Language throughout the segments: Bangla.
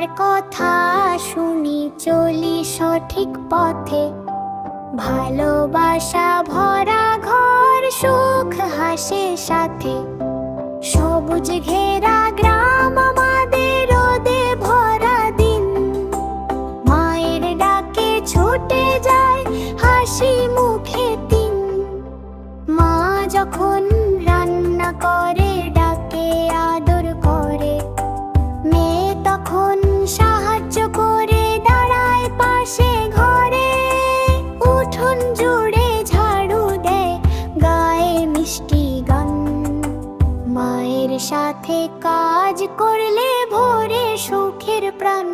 বাবার কথা শুনি চলি সঠিক পথে, ভালোবাসা ভরা ঘর সুখ হাসে সাথে। সবুজ ঘেরা গ্রাম আমাদের রোদে ভরা দিন, মায়ের ডাকে ছুটে যায় হাসি মুখে দিন। মা যখন রান্না করে ডাকে আদর করে, মেয়ে তখন সাহায্য করে দাঁড়ায় পাশে ঘরে। উঠোন জুড়ে ঝাড়ু দেয় গায়ে মিষ্টি গান, মায়ের সাথে কাজ করলে ভরে সুখের প্রাণ।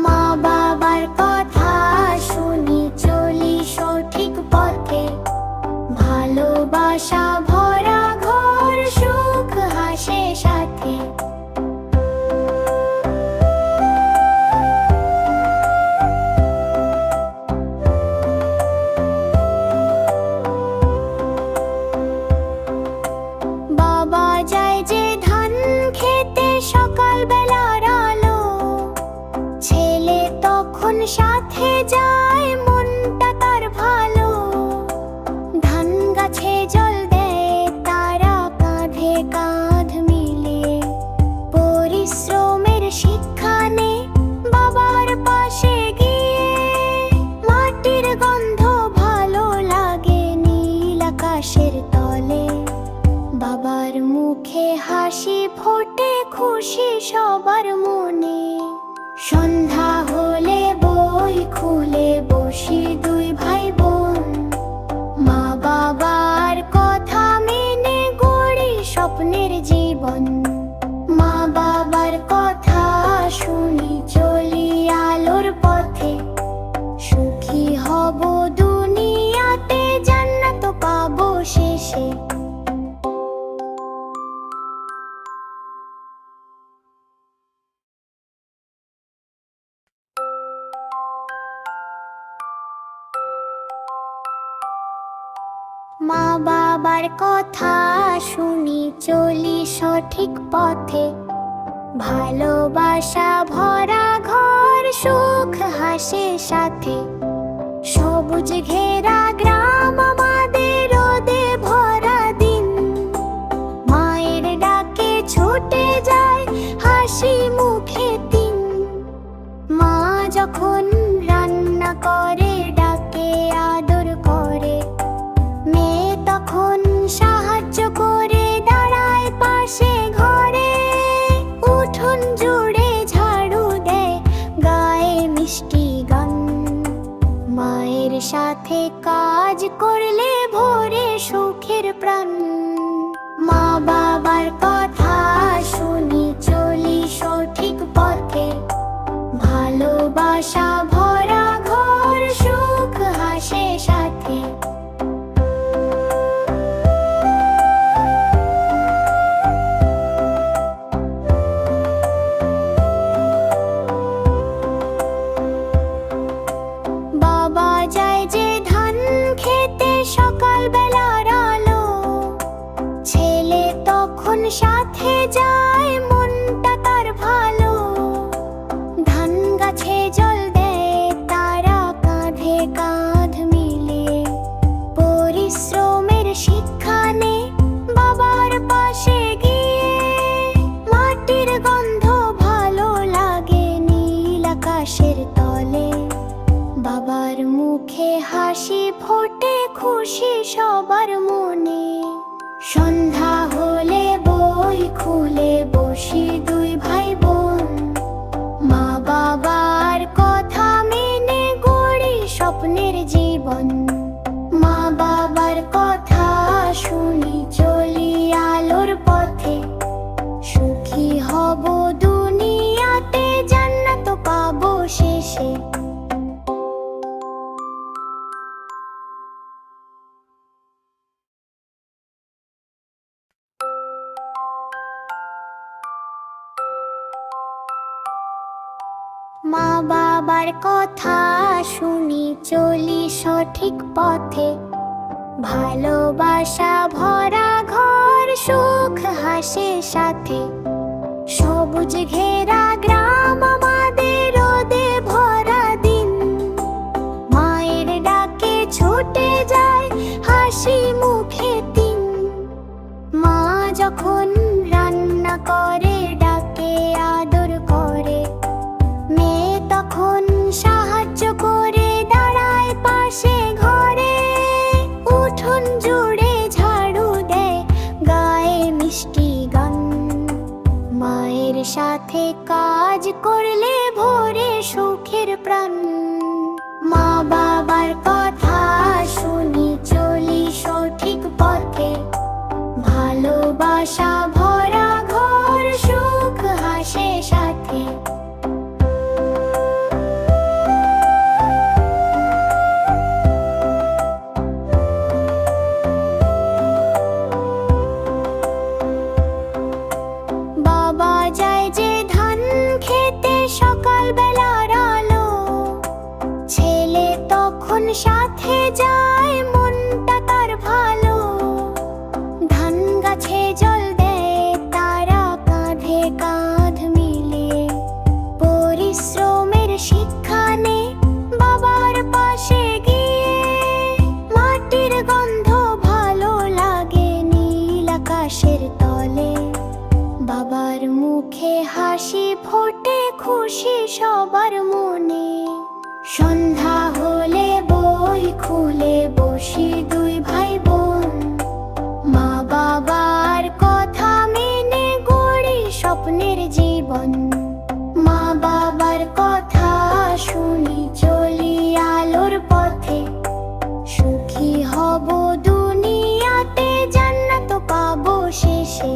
মা বাবার কথা শুনি চলি সঠিক পথে, ভালোবাসা ভরা ঘর সুখ হাসে সাথে। বাবা যায় যে ধান খেতে সকাল বেলার আলো, ছেলে তখন সাথে যায় মনটা তার ভালো। ধান গাছে জল দেয় তারা কাঁধে কাঁধ মিলে, পরিশ্রমের শিক্ষা নে বাবার পাশে গিয়ে। মাটির গন্ধ ভালো লাগে নীল আকাশের তলে, বাবার মুখে হাসি ফোটে খুশি সবার মনে। সন্ধ্যা হলে বই খুলে বসি দুই ভাই বোন, মা বাবার কথা মেনে গড়ি স্বপ্নের জীবন। মা বাবার কথা শুনি চলি আলোর পথে, সুখী হব দুনিয়াতে জান্নাত পাবো শেষে। মা বাবার কথা শুনি চলি সঠিক পথে, ভালোবাসা ভরা ঘর সুখ হাসে সাথে। সবুজ ঘেরা গ্রাম আমাদের রোদে ভরা দিন, মায়ের ডাকে ছুটে যায় হাসি মুখে দিন। মা যখন রান্না করে ডাকে আদর করে, মেয়ে তখন সাহায্য করে দাঁড়ায় পাশে ঘরে। উঠোন জুড়ে ঝাড়ু দেয় গায়ে মিষ্টি গান, মায়ের সাথে কাজ করলে ভরে সুখের প্রাণ। মা বাবার কথা শুনি চলি সঠিক পথে, ভালোবাসা ভরা ঘর সুখ হাসে সাথে। বাবা যায় যে ধান খেতে সকাল বেলার আলো, ছেলে তখন সাথে যায় মনটা তার ভালো। ধান গাছে জল দেয় তারা কাঁধে কাঁধ মিলে, পরিশ্রমের শিক্ষা নে বাবার পাশে গিয়ে। মাটির গন্ধ ভালো লাগে নীল আকাশের তলে, বাবার মুখে হাসি ফোটে খুশি সবার মনে। সন্ধ্যা হলে বই খুলে বসি দুই ভাই বোন, মা বাবার কথা মেনে গড়ি স্বপ্নের জীবন। মা বাবার কথা শুনি চলি আলোর পথে, সুখী হব দুনিয়াতে জান্নাত পাবো শেষে। মা বাবার কথা শুনি চলি সঠিক পথে, ভালোবাসা ভরা ঘর সুখ হাসে সাথে। সবুজ ঘেরা গ্রাম আমাদের, রোদে ভরা দিন। মায়ের ডাকে ছুটে যায় হাসি মুখে দিন। মা যখন রান্না করে ডাকে আদর করে, মেয়ে তখন সাহায্য করে দাঁড়ায় পাশে ঘরে। উঠোন জুড়ে ঝাড়ু দেয়, গায়ে মিষ্টি গান। মায়ের সাথে কাজ করলে ভরে সুখের প্রাণ। মা বাবার কথা শুনি চলি সঠিক পথে, ভালোবাসা ভরা ঘর সুখ হাসে সাথে। বাবা যায় যে ধান খেতে সকাল বেলার আলো, ছেলে তখন সাথে যায় মনটা তার ভালো। ধান গাছে জল দেয় তারা কাঁধে কাঁধ মিলে, পরিশ্রমের শিক্ষা নে বাবার পাশে গিয়ে। মাটির গন্ধ ভালো লাগে নীল আকাশের তলে, বাবার মুখে হাসি ফোটে খুশি সবার মনে। সন্ধ্যা হলে বই খুলে বসি দুই ভাই বোন, মা বাবার কথা মেনে গড়ি স্বপ্নের জীবন। মা বাবার কথা শুনি চলি আলোর পথে, সুখী হব দুনিয়াতে জান্নাত পাবো শেষে।